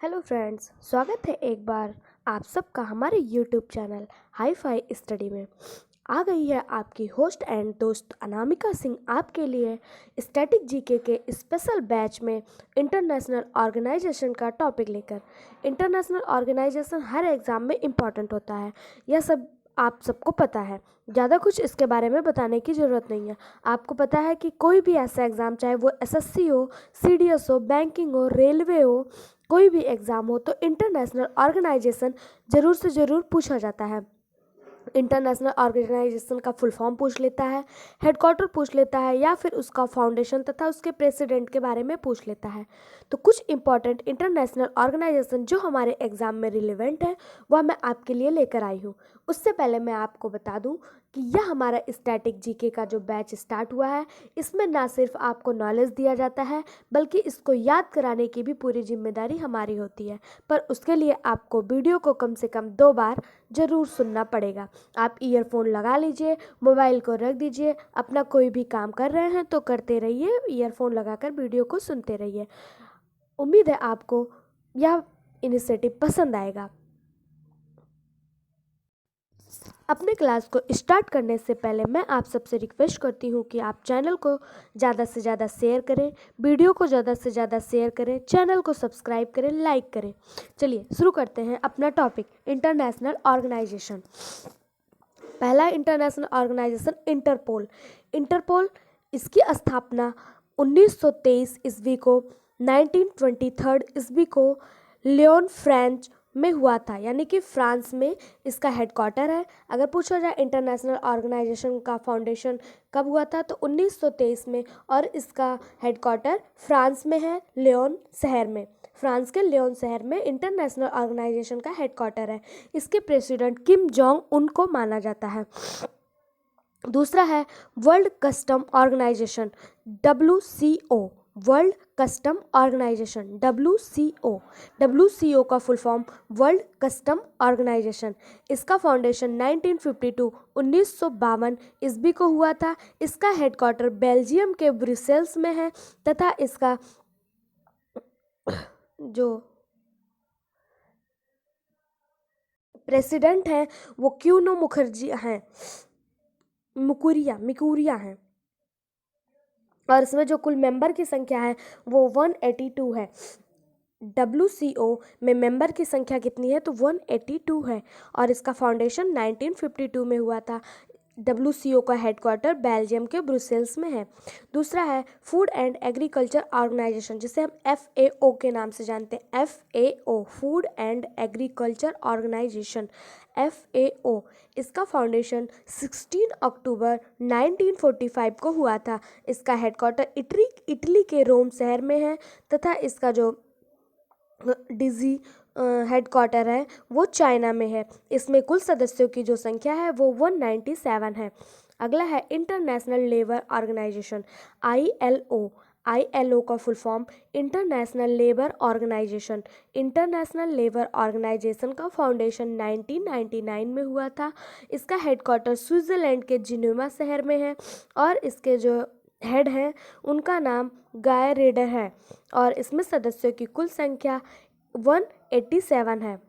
Hello friends, स्वागत है एक बार आप सबका हमारे YouTube channel hi fi study में। आ गई है आपकी होस्ट एंड दोस्त अनामिका सिंह आपके लिए स्टैटिक जीके के स्पेशल बैच में इंटरनेशनल ऑर्गेनाइजेशन का टॉपिक लेकर। इंटरनेशनल ऑर्गेनाइजेशन हर एग्ज़ाम में इम्पॉर्टेंट होता है, यह सब आप सबको पता है। ज़्यादा कुछ इसके बारे में बताने की ज़रूरत नहीं है। आपको पता है कि कोई भी ऐसा एग्ज़ाम, चाहे वो एसएससी हो, सीडीएस हो, बैंकिंग हो, रेलवे हो, कोई भी एग्ज़ाम हो, तो इंटरनेशनल ऑर्गेनाइजेशन ज़रूर से ज़रूर पूछा जाता है। इंटरनेशनल ऑर्गेनाइजेशन का फुल फॉर्म पूछ लेता है, हेडक्वार्टर पूछ लेता है, या फिर उसका फाउंडेशन तथा उसके प्रेसिडेंट के बारे में पूछ लेता है। तो कुछ इंपॉर्टेंट इंटरनेशनल ऑर्गेनाइजेशन जो हमारे एग्ज़ाम में रिलेवेंट है वह मैं आपके लिए लेकर आई हूँ। उससे पहले मैं आपको बता दूँ कि यह हमारा स्टैटिक जीके का जो बैच स्टार्ट हुआ है, इसमें ना सिर्फ आपको नॉलेज दिया जाता है बल्कि इसको याद कराने की भी पूरी जिम्मेदारी हमारी होती है। पर उसके लिए आपको वीडियो को कम से कम 2 बार ज़रूर सुनना पड़ेगा। आप ईयरफोन लगा लीजिए, मोबाइल को रख दीजिए, अपना कोई भी काम कर रहे हैं तो करते रहिए, ईयरफोन लगाकर वीडियो को सुनते रहिए। उम्मीद है आपको यह इनिशिएटिव पसंद आएगा। अपने क्लास को स्टार्ट करने से पहले मैं आप सबसे रिक्वेस्ट करती हूँ कि आप चैनल को ज़्यादा से ज़्यादा शेयर करें, वीडियो को ज़्यादा से ज़्यादा शेयर करें, चैनल को सब्सक्राइब करें, लाइक करें। चलिए शुरू करते हैं अपना टॉपिक, इंटरनेशनल ऑर्गेनाइजेशन। पहला इंटरनेशनल ऑर्गेनाइजेशन इंटरपोल। इंटरपोल इसकी स्थापना 1923 ईस्वी को 1923 ईस्वी को लियोन फ्रांस में हुआ था, यानी कि फ्रांस में इसका हेडक्वार्टर है। अगर पूछा जाए इंटरनेशनल ऑर्गेनाइजेशन का फाउंडेशन कब हुआ था, तो 1923 में, और इसका हेडक्वार्टर फ्रांस में है, लियोन शहर में। फ्रांस के लियोन शहर में इंटरनेशनल ऑर्गेनाइजेशन का हेडक्वार्टर है। इसके प्रेसिडेंट किम जोंग उन को माना जाता है। दूसरा है world custom organization, WCO। World custom organization, WCO। WCO का full form world custom organization. इसका फाउंडेशन 1952 ईस्वी को हुआ था। इसका हेडक्वार्टर बेल्जियम के ब्रुसेल्स में है तथा इसका जो प्रेसिडेंट हैं वो क्यूनो मुखर्जी हैं, मिकुरिया हैं। और इसमें जो कुल मेंबर की संख्या है वो 182 है। WCO में मेंबर की संख्या कितनी है, तो 182 है। और इसका फाउंडेशन 1952 में हुआ था। WCO का हेडक्वार्टर बेल्जियम के ब्रुसेल्स में है। दूसरा है फूड एंड एग्रीकल्चर ऑर्गेनाइजेशन, जिसे हम FAO के नाम से जानते हैं। FAO, food and agriculture organization, FAO। इसका फाउंडेशन 16 अक्टूबर 1945 को हुआ था। इसका हेडक्वार्टर इटली के रोम शहर में है तथा इसका जो डिजी हेडक्वार्टर है वो चाइना में है। इसमें कुल सदस्यों की जो संख्या है वो 197 है। अगला है international labour organization, ILO। ILO का full form international labour organization. International labour organization का फाउंडेशन 1999 में हुआ था। इसका हेडक्वार्टर स्विट्ज़रलैंड के जिनेवा शहर में है और इसके जो हेड हैं उनका नाम गाय रेडर है और इसमें सदस्यों की कुल संख्या 187 है।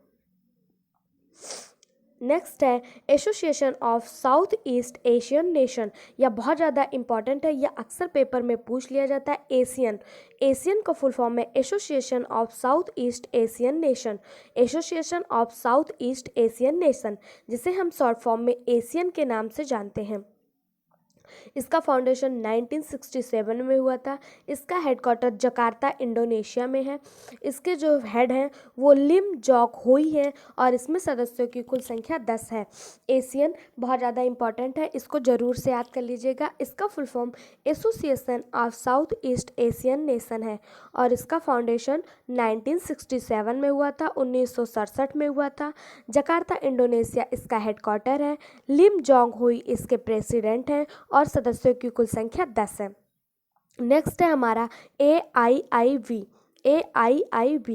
नेक्स्ट है association of south east Asian nation. यह बहुत ज़्यादा इंपॉर्टेंट है, यह अक्सर पेपर में पूछ लिया जाता है। एशियन का फुल फॉर्म है association of south east Asian nation. Association of south east Asian nation, जिसे हम शॉर्ट फॉर्म में एशियन के नाम से जानते हैं। इसका फाउंडेशन 1967 में हुआ था। इसका हेडक्वार्टर जकार्ता इंडोनेशिया में है। इसके जो हेड हैं वो लिम जॉक होई हैं और इसमें सदस्यों की कुल संख्या 10 है। एशियन बहुत ज़्यादा इंपॉर्टेंट है, इसको ज़रूर से याद कर लीजिएगा। इसका full form association of south east Asian nation है और इसका फाउंडेशन 1967 में हुआ था, 1967 में हुआ था। जकार्ता इंडोनेशिया इसका हेडक्वार्टर है। लिम जोंग हुई इसके प्रेसिडेंट हैं और सदस्यों की कुल संख्या 10 है। नेक्स्ट है हमारा AIIB। AIIB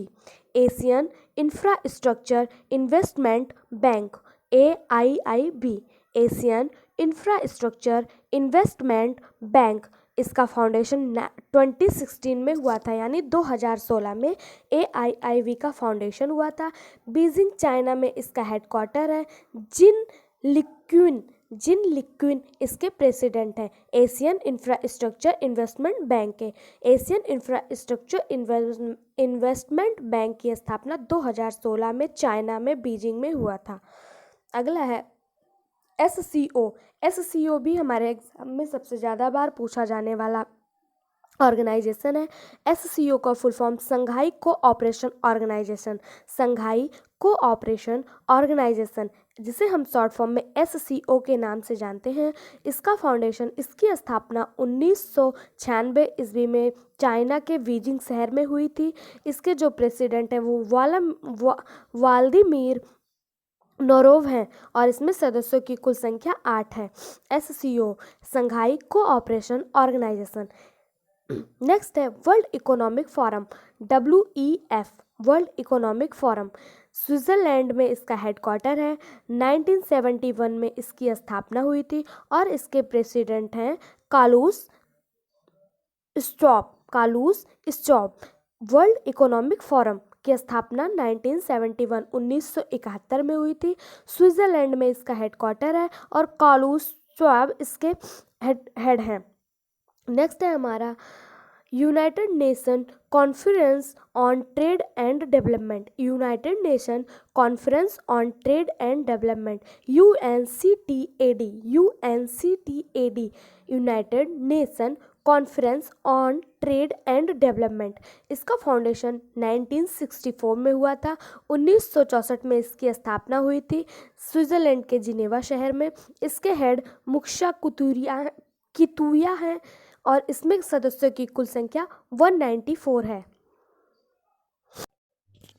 Asian infrastructure investment bank. AIIB Asian infrastructure investment bank. इसका फाउंडेशन 2016 में हुआ था, यानी 2016 में AIIV का फाउंडेशन हुआ था। बीजिंग चाइना में इसका हेडक्वार्टर है। जिन लिक्विन इसके प्रेसिडेंट हैं। एशियन इंफ्रास्ट्रक्चर इन्वेस्टमेंट बैंक है। एशियन इंफ्रास्ट्रक्चर इन्वेस्टमेंट बैंक की स्थापना 2016 में चाइना में बीजिंग में हुआ था। अगला है SCO। SCO भी हमारे एग्जाम में सबसे ज़्यादा बार पूछा जाने वाला ऑर्गेनाइजेशन है। SCO का फुल फॉर्म संघाई Cooperation Organisation, Shanghai Cooperation organisation, जिसे हम शॉर्ट फॉर्म में SCO के नाम से जानते हैं। इसका फाउंडेशन, इसकी स्थापना 1996 ईस्वी में चाइना के बीजिंग शहर में हुई थी। इसके जो प्रेसिडेंट हैं वो व्लादिमीर नोरोव हैं और इसमें सदस्यों की कुल संख्या 8 है। SCO Shanghai Cooperation organisation. Next है World Economic Forum, WEF, World Economic forum. Switzerland में इसका हेडक्वार्टर है। 1971 में इसकी स्थापना हुई थी और इसके प्रेसिडेंट हैं Carlos stop. World Economic forum की स्थापना 1971 में हुई थी। स्विट्जरलैंड में इसका हेडक्वार्टर है और कार्लोस स्टॉप इसके हेड हैं। नेक्स्ट है हमारा United Nation Conference on Trade and development, United Nation Conference on Trade and Development, UNCTAD, United Nation Conference on Trade and development. इसका फाउंडेशन 1964 में हुआ था। 1964 में इसकी स्थापना हुई थी स्विट्जरलैंड के जिनेवा शहर में। इसके हेड मुक्शा कितुया हैं और इसमें सदस्यों की कुल संख्या 194 है।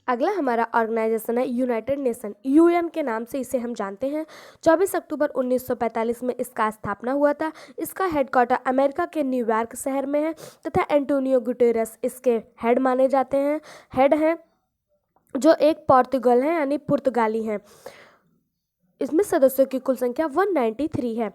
अगला हमारा ऑर्गेनाइजेशन है यूनाइटेड नेशन, UN के नाम से इसे हम जानते हैं। 24 अक्टूबर 1945 में इसका स्थापना हुआ था। इसका हेडक्वार्टर अमेरिका के न्यूयॉर्क शहर में है तथा एंटोनियो गुटेरेस इसके हेड माने जाते हैं, हेड हैं, जो एक पोर्तुगल हैं यानी पुर्तगाली हैं। इसमें सदस्यों की कुल संख्या 193 है।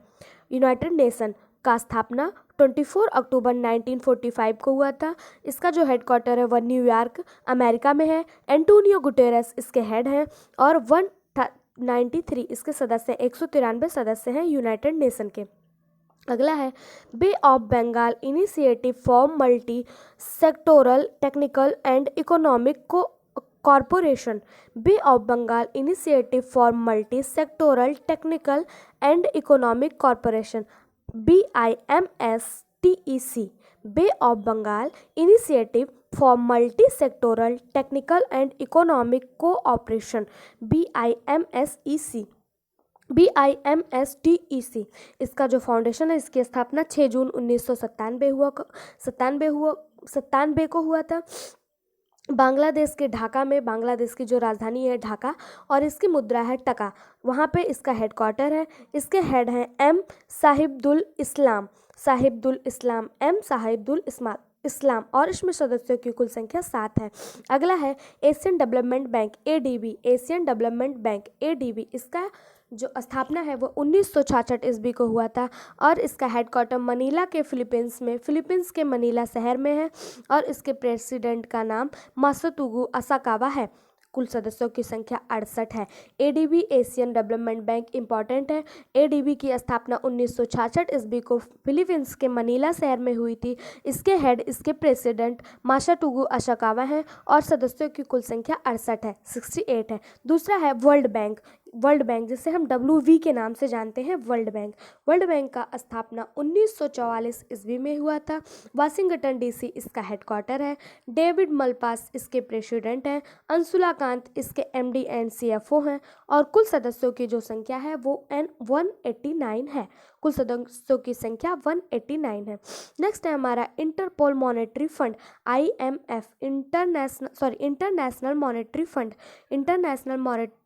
यूनाइटेड नेशन का स्थापना 24 अक्टूबर 1945 को हुआ था। इसका जो हेडक्वार्टर है वह न्यूयॉर्क अमेरिका में है। एंटोनियो गुटेरेस इसके हेड हैं और 193 इसके सदस्य, 193 सदस्य हैं यूनाइटेड नेशन के। अगला है Bay of Bengal Initiative for Multi Sectoral Technical and Economic Corporation, Bay of Bengal Initiative for Multi Sectoral Technical and Economic Corporation, BIMSTEC, Bay of Bengal Initiative for Multi Sectoral Technical and Economic Cooperation, BIMSTEC। इसका जो foundation है, इसकी स्थापना 6 जून 1997 को हुआ था। बांग्लादेश के ढाका में, बांग्लादेश की जो राजधानी है ढाका और इसकी मुद्रा है टका, वहाँ पे इसका हेडक्वार्टर है। इसके हेड हैं M साहिबुल इस्लाम, M साहिबुल इस्लाम और इसमें सदस्यों की कुल संख्या 7 है। अगला है Asian development bank, ADB, Asian development bank ADB। इसका जो स्थापना है वो 1966 ईस्वी को हुआ था और इसका हेडक्वार्टर मनीला के फिलीपींस के मनीला शहर में है और इसके प्रेसिडेंट का नाम मासुतोगु असाकावा है। कुल सदस्यों की संख्या 68 है। ADB Asian development bank important है। ADB की स्थापना 1966 ईस्वी को फिलीपींस के मनीला शहर में हुई थी। इसके हेड, इसके प्रेसिडेंट मासाटुगु असाकावा हैं और सदस्यों की कुल संख्या 68 है, 68 है। दूसरा है वर्ल्ड बैंक, जिसे हम WV के नाम से जानते हैं। वर्ल्ड बैंक का स्थापना 1944 ईस्वी में हुआ था। वाशिंगटन DC इसका हेडक्वार्टर है। डेविड मलपास इसके प्रेसिडेंट हैं। अंशुला कांत इसके MD एंड CFO हैं और कुल सदस्यों की जो संख्या है वो 189 है। कुल सदस्यों की संख्या 189 है। नेक्स्ट है हमारा Interpol monetary fund, IMF, international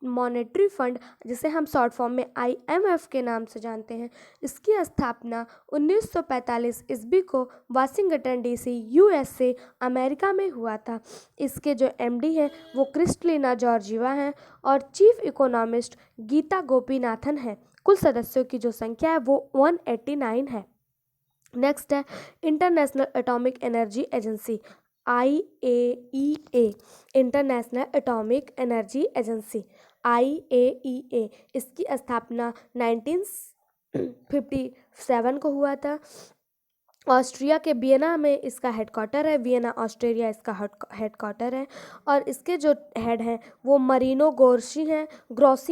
monetary fund, जिसे हम शॉर्ट फॉर्म में IMF के नाम से जानते हैं। इसकी स्थापना 1945 ईस्वी को वाशिंगटन DC USA अमेरिका में हुआ था। इसके जो MD हैं वो क्रिस्टलिना जॉर्जिवा हैं और चीफ इकोनॉमिस्ट गीता गोपीनाथन है। कुल सदस्यों की जो संख्या है वो 189 है। नेक्स्ट है international atomic energy agency, IAEA, international atomic energy agency, IAEA। इसकी स्थापना 1957 को हुआ था। ऑस्ट्रिया के वियना में इसका हेडक्वार्टर है, वियना ऑस्ट्रिया इसका हेडक्वार्टर है। और इसके जो हेड हैं वो मरीनो ग्रोसी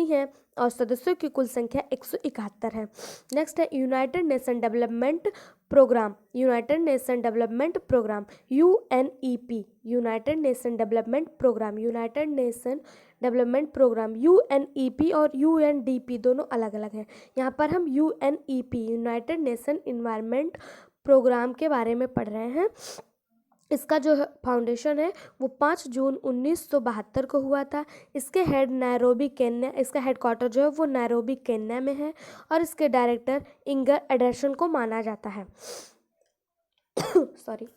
हैं और सदस्यों की कुल संख्या 171 है। नेक्स्ट है United nation development programme, united nation development programme, UNEP, united nation development programme, united nation development programme. UNEP और UNDP दोनों अलग अलग हैं। यहाँ पर हम UNEP, united nation environment programme के बारे में पढ़ रहे हैं। इसका जो फाउंडेशन है वो 5 जून 1972 को हुआ था। इसके हेड नैरोबी केन्या, इसका हेडक्वार्टर जो है वो नैरोबी केन्या में है और इसके डायरेक्टर इंगर एडरसन को माना जाता है। सॉरी।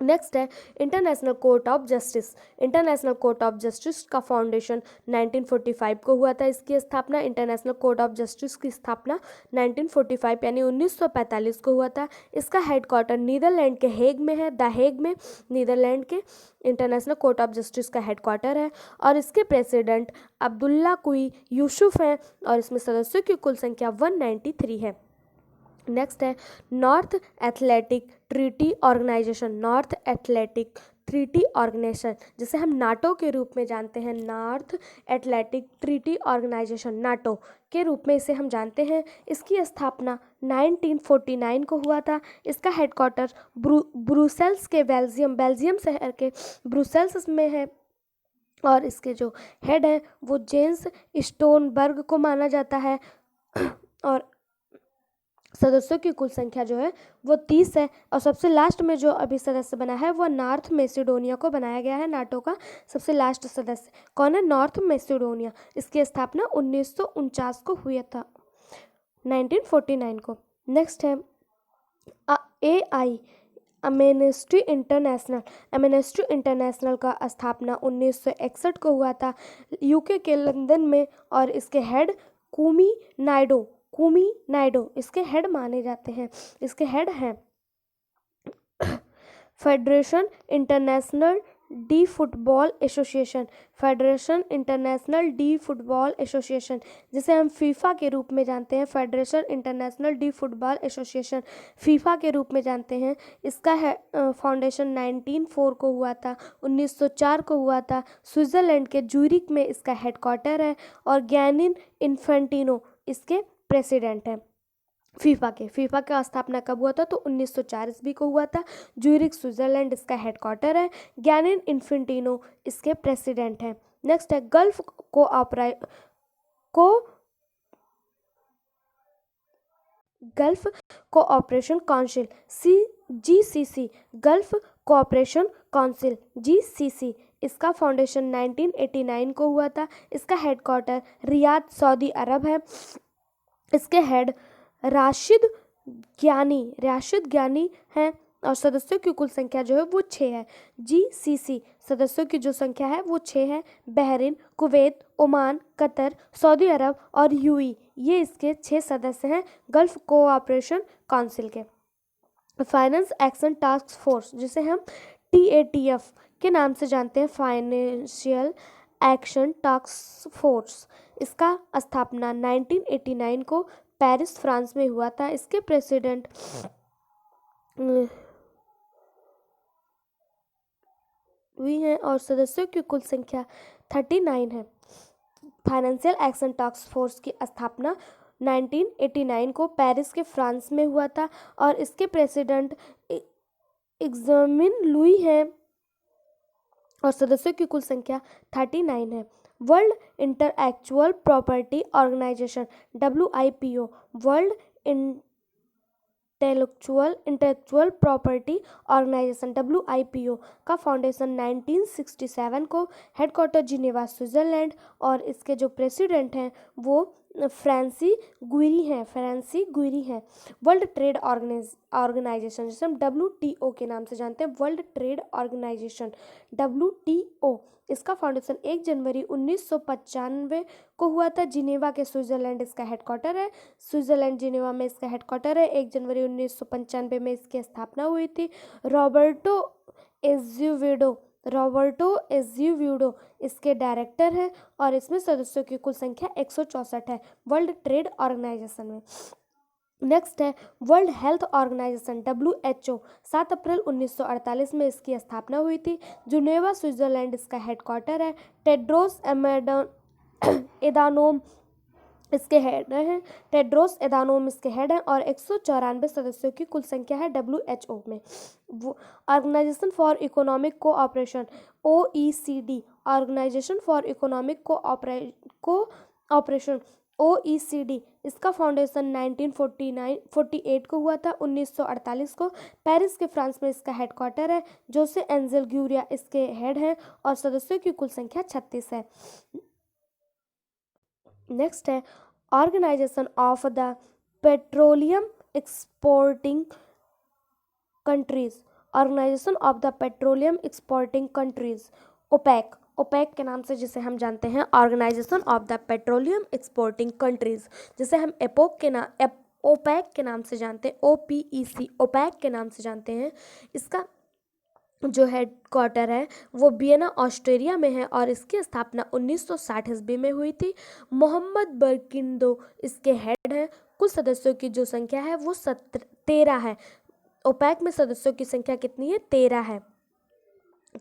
नेक्स्ट है international Court of justice, international Court of justice का फाउंडेशन 1945 को हुआ था। इसकी स्थापना, इंटरनेशनल कोर्ट ऑफ जस्टिस की स्थापना 1945 यानी 1945 को हुआ था। इसका हेडक्वार्टर नीदरलैंड के हेग में है, द हेग में नीदरलैंड के इंटरनेशनल कोर्ट ऑफ जस्टिस का हेडक्वार्टर है और इसके प्रेसिडेंट अब्दुल्ला कुई यूसुफ हैं और इसमें सदस्यों की कुल संख्या 193 है। नेक्स्ट है north athletic treaty organization, north athletic treaty organization जिसे हम नाटो के रूप में जानते हैं, north athletic treaty organisation NATO के रूप में इसे हम जानते हैं। इसकी स्थापना 1949 को हुआ था। इसका हेडक्वार्टर ब्रुसेल्स के बेल्जियम शहर के ब्रुसेल्स में है और इसके जो हेड हैं वो जेंस स्टोनबर्ग को माना जाता है और सदस्यों की कुल संख्या जो है वो 30 है। और सबसे लास्ट में जो अभी सदस्य बना है वो नॉर्थ मैसेडोनिया को बनाया गया है। नाटो का सबसे लास्ट सदस्य कौन है? North Macedonia. इसकी स्थापना 1949 को हुआ था, 1949 को। नेक्स्ट है AI amnesty international, amnesty international का स्थापना 1961 को हुआ था UK के लंदन में और इसके हेड कुमी नायडो इसके हेड माने जाते हैं। इसके हेड हैं federation international de football association, federation international de football association जिसे हम फीफा के रूप में जानते हैं, federation international de football association FIFA के रूप में जानते हैं। इसका है फाउंडेशन 1904 को हुआ था, 1904 को हुआ था। स्विट्ज़रलैंड के ज्यूरिक में इसका हेडक्वार्टर है और गियानी इन्फेंटिनो इसके प्रेसिडेंट हैं फीफा का स्थापना कब हुआ था? तो 1904 ईस्वी को हुआ था। ज्यूरिक स्विट्जरलैंड इसका हेडक्वार्टर है। गियानी इन्फेंटिनो इसके प्रेसिडेंट हैं। नेक्स्ट है gulf Cooperation council, GCC, gulf Cooperation council GCC। इसका फाउंडेशन 1989 को हुआ था। इसका हेडक्वार्टर रियाद सऊदी अरब है। इसके हेड राशिद ज्ञानी हैं और सदस्यों की कुल संख्या जो है वो 6 है। GCC सदस्यों की जो संख्या है वो 6 है। Bahrain, Kuwait, Oman, Qatar, Saudi Arab और UAE ये इसके 6 सदस्य हैं गल्फ कोऑपरेशन काउंसिल के। फाइनेंस एक्शन टास्क फोर्स जिसे हम TATF के नाम से जानते हैं, फाइनेंशियल एक्शन टास्क फोर्स, इसका स्थापना 1989 को पेरिस फ्रांस में हुआ था। इसके प्रेसिडेंट हुई हैं और सदस्यों की कुल संख्या 39 है। फाइनेंशियल एक्शन टास्क फोर्स की स्थापना 1989 को पेरिस के फ्रांस में हुआ था और इसके प्रेसिडेंट एग्जामिन लुई हैं और सदस्यों की कुल संख्या 39 है। World intellectual property organization WIPO, world intellectual property organization WIPO का फाउंडेशन 1967 को, हेडक्वार्टर जिनेवा स्विट्जरलैंड और इसके जो प्रेसिडेंट हैं वो फ्रांसी गुइरी हैं। वर्ल्ड ट्रेड ऑर्गेनाइजेशन, जिसे हम WTO के नाम से जानते हैं, वर्ल्ड ट्रेड ऑर्गेनाइजेशन WTO, इसका फाउंडेशन 1 जनवरी 1995 को हुआ था। जिनेवा के स्विट्जरलैंड इसका हेडक्वार्टर है। स्विट्जरलैंड जिनेवा में इसका हेडक्वार्टर है। 1 जनवरी 1995 में इसकी स्थापना हुई थी। रॉबर्टो एज्यूविडो इसके डायरेक्टर हैं और इसमें सदस्यों की कुल संख्या 164 है वर्ल्ड ट्रेड ऑर्गेनाइजेशन में। नेक्स्ट है वर्ल्ड हेल्थ ऑर्गेनाइजेशन WHO, 7 अप्रैल 1948 में इसकी स्थापना हुई थी। जुनेवा स्विट्जरलैंड इसका हेडक्वार्टर है। टेड्रोस एदानोम इसके हेड हैं। इसके हेड हैं और 194 सदस्यों की कुल संख्या है WHO में। Organization for economic cooperation OECD, organization for economic cooperation OECD, इसका फाउंडेशन 1948 को हुआ था। 1948 को पेरिस के फ्रांस में इसका हेडक्वार्टर है। जोसे एंजेल ग्यूरिया इसके हेड हैं और सदस्यों की कुल संख्या 36 है। नेक्स्ट है organisation of the petroleum exporting countries, organization of the petroleum exporting countries, OPEC के नाम से जिसे हम जानते हैं, organisation of the petroleum exporting countries, जिसे हम ओपेक के नाम से जानते हैं, OPEC, ओपेक के नाम से जानते हैं। इसका जो हेडक्वार्टर है वो वियना ऑस्ट्रिया में है और इसकी स्थापना 1960 ईस्वी में हुई थी। मोहम्मद बरकिंदो इसके हेड हैं। कुल सदस्यों की जो संख्या है वो 13 है। ओपेक में सदस्यों की संख्या कितनी है? 13 है।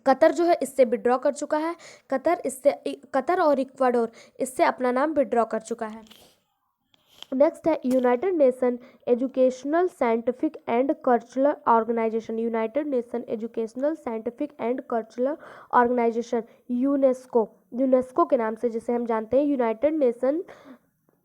कतर जो है इससे विड्रॉ कर चुका है। कतर और इक्वाडोर इससे अपना नाम विड्रॉ कर चुका है। नेक्स्ट है United nation educational scientific and cultural organization, united nation educational scientific and cultural organisation, UNESCO के नाम से जिसे हम जानते हैं, United nation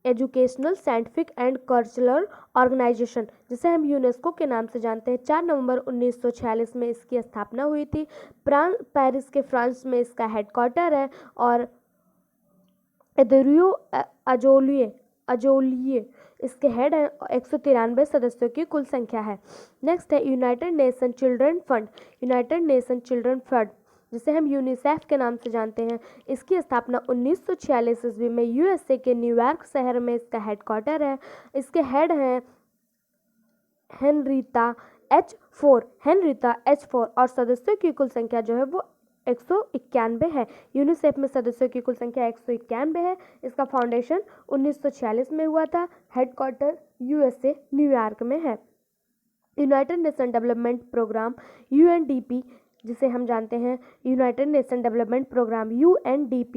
educational scientific and cultural organisation, जिसे हम यूनेस्को के नाम से जानते हैं। 4 नवंबर 1946 में इसकी स्थापना हुई थी। पेरिस के फ्रांस में इसका हेडक्वार्टर है और एदरियो अजोलिए इसके हेड हैं। 193 सदस्यों की कुल संख्या है। नेक्स्ट है यूनाइटेड नेशन चिल्ड्रन फंड, जिसे हम यूनिसेफ के नाम से जानते हैं। इसकी स्थापना 1946 ईस्वी में USA के न्यूयॉर्क शहर में इसका हेडक्वार्टर है। इसके हेड हैं हेनरीटा H4 और सदस्यों की कुल संख्या जो है वो 191 है। यूनिसेफ में सदस्यों की कुल संख्या 191 है। इसका फाउंडेशन 1946 में हुआ था। हेडक्वार्टर USA न्यूयॉर्क में है। United nation development programme UNDP, जिसे हम जानते हैं United nation development programme UNEP,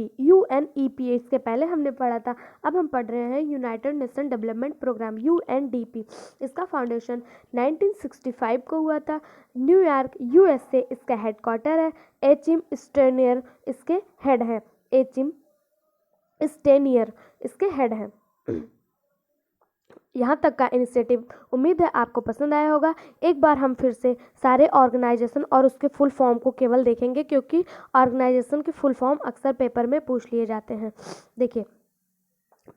इसके पहले हमने पढ़ा था, अब हम पढ़ रहे हैं United nation development programme UNDP। इसका फाउंडेशन 1965 को हुआ था। न्यूयॉर्क USA इसका हेडक्वार्टर है। एचिम स्टेनियर इसके हेड हैं। इसके हेड हैं। यहाँ तक का इनिशिएटिव उम्मीद है आपको पसंद आया होगा। एक बार हम फिर से सारे ऑर्गेनाइजेशन और उसके फुल फॉर्म को केवल देखेंगे, क्योंकि ऑर्गेनाइजेशन के फुल फॉर्म अक्सर पेपर में पूछ लिए जाते हैं। देखिए,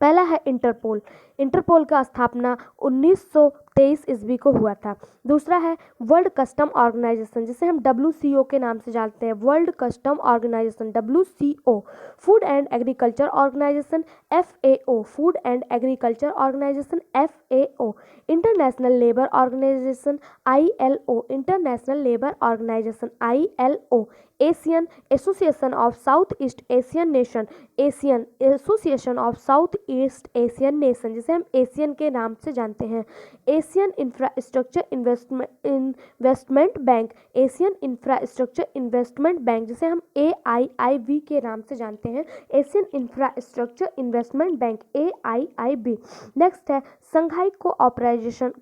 पहला है इंटरपोल का स्थापना 1923 ईस्वी को हुआ था। दूसरा है वर्ल्ड कस्टम ऑर्गेनाइजेशन, जिसे हम WCO के नाम से जानते हैं, world custom organization WCO। Food and agriculture organization FAO, food and agriculture organization FAO। International labour organization ILO, international labour organization ILO। Asian association of south east Asian nation, Asian association of south east Asian nation, जिसे हम Asian के नाम से जानते हैं। Asian infrastructure investment bank, Asian infrastructure investment bank, जिसे हम AIIB के नाम से जानते हैं, Asian infrastructure investment bank AIIB। Next है Shanghai Cooperation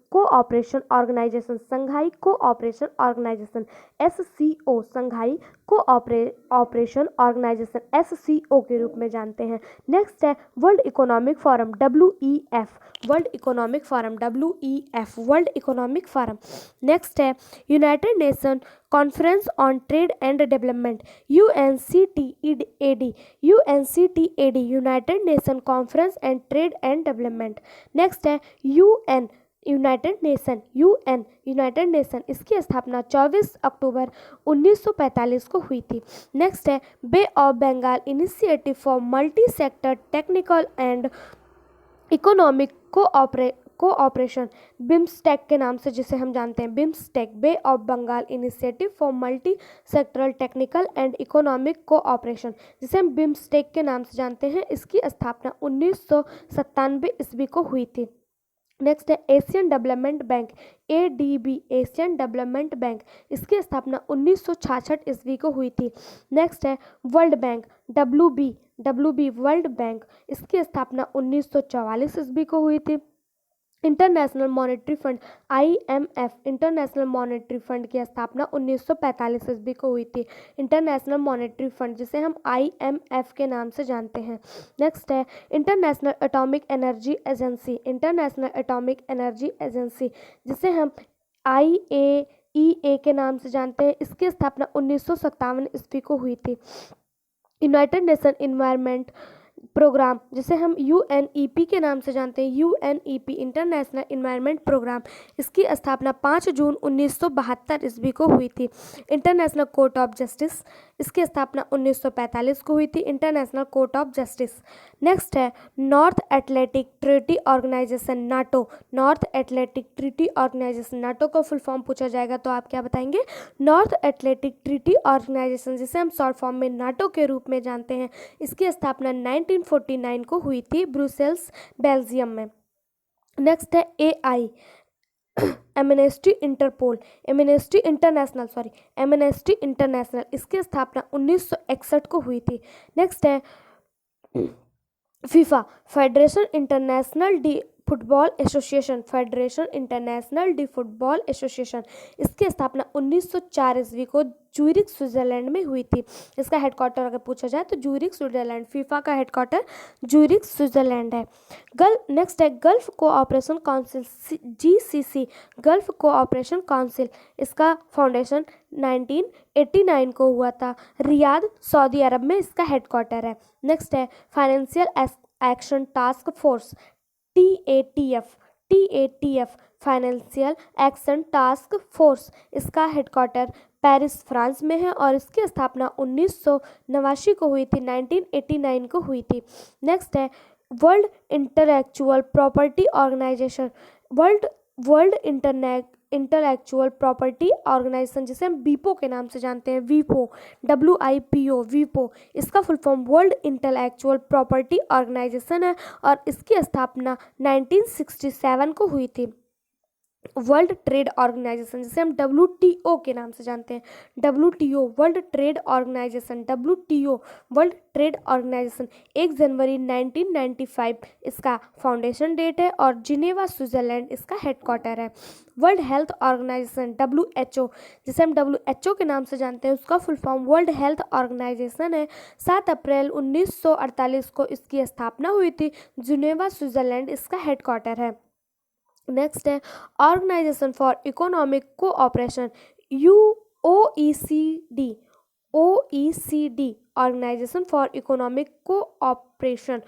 Organisation, Shanghai Cooperation Organisation SCO, Shanghai Cooperation Organisation SCO के रूप में जानते हैं। नेक्स्ट है World Economic Forum WEF, World Economic Forum WEF, World Economic Forum. Next है United Nation Conference on Trade and Development, UNCTAD, UNCTAD, United Nation Conference and Trade and Development. Next है UN, United Nation, इसकी स्थापना 24 अक्टूबर 1945 को हुई थी। Next है Bay of Bengal Initiative for Multi Sector Technical and Economic Cooperation, BIMSTEC के नाम से जिसे हम जानते हैं, BIMSTEC, Bay of Bengal Initiative for Multi Sectoral Technical and Economic Cooperation, जिसे हम बिम्स्टेक के नाम से जानते हैं, इसकी स्थापना 1997 ईस्वी को हुई थी। नेक्स्ट है Asian development bank, ADB, Asian development bank, इसकी स्थापना 1966 ईस्वी को हुई थी। नेक्स्ट है world bank, WB world bank, इसकी स्थापना 1944 ईस्वी को हुई थी। International monetary fund, IMF, international monetary fund की स्थापना 1945 ईस्वी को हुई थी। इंटरनेशनल मॉनेटरी फंड जिसे हम IMF के नाम से जानते हैं। नेक्स्ट है international atomic energy agency, international atomic energy agency, जिसे हम IAEA के नाम से जानते हैं, इसकी स्थापना 1957 ईस्वी को हुई थी। यूनाइटेड नेशन इन्वायरमेंट प्रोग्राम, जिसे हम UNEP के नाम से जानते हैं, UNEP, इंटरनेशनल इन्वायरमेंट प्रोग्राम, इसकी स्थापना 5 जून 1972 ईस्वी को हुई थी। इंटरनेशनल कोर्ट ऑफ जस्टिस, इसकी स्थापना 1945 को हुई थी, International Court of Justice. Next है North Atlantic Treaty organisation, NATO, North Atlantic Treaty organisation, NATO का फुल फॉर्म पूछा जाएगा तो आप क्या बताएंगे, नॉर्थ एटलांटिक ट्रीटी ऑर्गेनाइजेशन, जिसे हम शॉर्ट फॉर्म में नाटो के रूप में जानते हैं, इसकी स्थापना 1949 को हुई थी ब्रुसेल्स, बेल्जियम में। नेक्स्ट है AI, amnesty Interpol, amnesty international, इसकी स्थापना 1961 को हुई थी। नेक्स्ट है FIFA, federation international de football association, federation international de football association, इसकी स्थापना 1904 ईस्वी को ज्यूरिख स्विट्जरलैंड में हुई थी। इसका हेडक्वार्टर अगर पूछा जाए तो ज्यूरिख स्विट्जरलैंड, फीफा का हेडक्वार्टर ज्यूरिख स्विट्जरलैंड है। नेक्स्ट है gulf Cooperation council, GCC, gulf Cooperation council, इसका फाउंडेशन 1989 को हुआ था, रियाद, सऊदी अरब में इसका हेडक्वार्टर है। नेक्स्ट है financial action Task force, TATF, financial action Task force, इसका हेडक्वार्टर पेरिस, फ्रांस में है और इसकी स्थापना 1989 को हुई थी, 1989 को हुई थी। नेक्स्ट है world intellectual property organization, world intellectual property organization, जिसे हम वीपो के नाम से जानते हैं, WIPO, वीपो, इसका full form world intellectual property organization है और इसकी स्थापना 1967 को हुई थी। वर्ल्ड ट्रेड ऑर्गेनाइजेशन, जिसे हम WTO के नाम से जानते हैं, WTO, world trade organization, WTO, world trade organization, 1 जनवरी 1995 इसका फाउंडेशन डेट है और जिनेवा, स्विट्जरलैंड इसका हेडक्वार्टर है। वर्ल्ड हेल्थ ऑर्गेनाइजेशन, WHO, जिसे हम WHO के नाम से जानते हैं, उसका full form world health organization है। 7 अप्रैल 1948 को इसकी स्थापना हुई थी, जिनेवा, स्विट्जरलैंड इसका हेडक्वार्टर है। नेक्स्ट है organization for economic cooperation, OECD, organization for economic cooperation,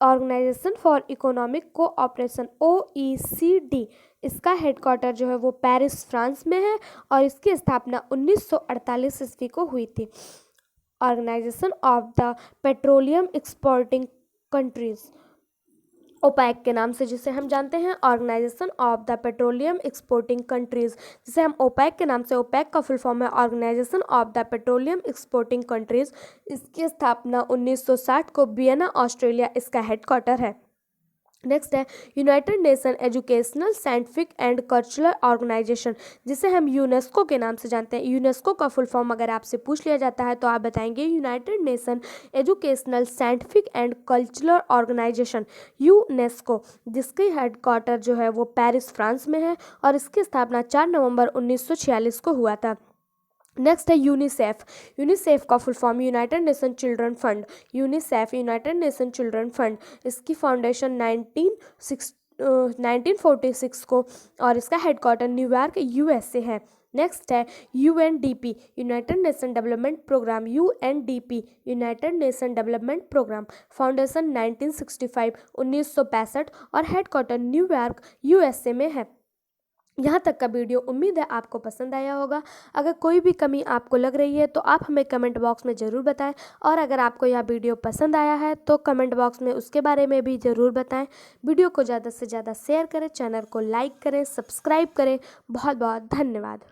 organization for economic cooperation, OECD, इसका हेडक्वार्टर जो है वो पेरिस, फ्रांस में है और इसकी स्थापना 1948 ईस्वी को हुई थी। Organisation of the petroleum exporting countries, OPEC के नाम से जिसे हम जानते हैं, organisation of the petroleum exporting countries, जिसे हम ओपैक के नाम से, ओपैक का फुल फॉर्म है organisation of the petroleum exporting countries, इसकी स्थापना 1960 को वियना, ऑस्ट्रेलिया इसका हेडक्वार्टर है। नेक्स्ट है United nation educational, scientific and cultural organisation, जिसे हम यूनेस्को के नाम से जानते हैं। यूनेस्को का फुल फॉर्म अगर आपसे पूछ लिया जाता है तो आप बताएंगे united nation educational, scientific and cultural organisation, UNESCO, जिसकी हेडक्वार्टर जो है वो पेरिस, फ्रांस में है और इसकी स्थापना 4 नवंबर 1946 को हुआ था। नेक्स्ट है यूनिसेफ का full form united nation children fund, UNICEF, united nation children fund, इसकी फाउंडेशन 1946 को और इसका हेडक्वार्टर न्यूयॉर्क, USA है। नेक्स्ट है UNDP, united nation development programme, UNDP united nation development programme, foundation 1965 और हेडक्वार्टर न्यूयॉर्क USA में है। यहाँ तक का वीडियो उम्मीद है आपको पसंद आया होगा। अगर कोई भी कमी आपको लग रही है तो आप हमें कमेंट बॉक्स में ज़रूर बताएं, और अगर आपको यह वीडियो पसंद आया है तो कमेंट बॉक्स में उसके बारे में भी ज़रूर बताएं। वीडियो को ज़्यादा से ज़्यादा शेयर करें, चैनल को लाइक करें, सब्सक्राइब करें। बहुत बहुत धन्यवाद।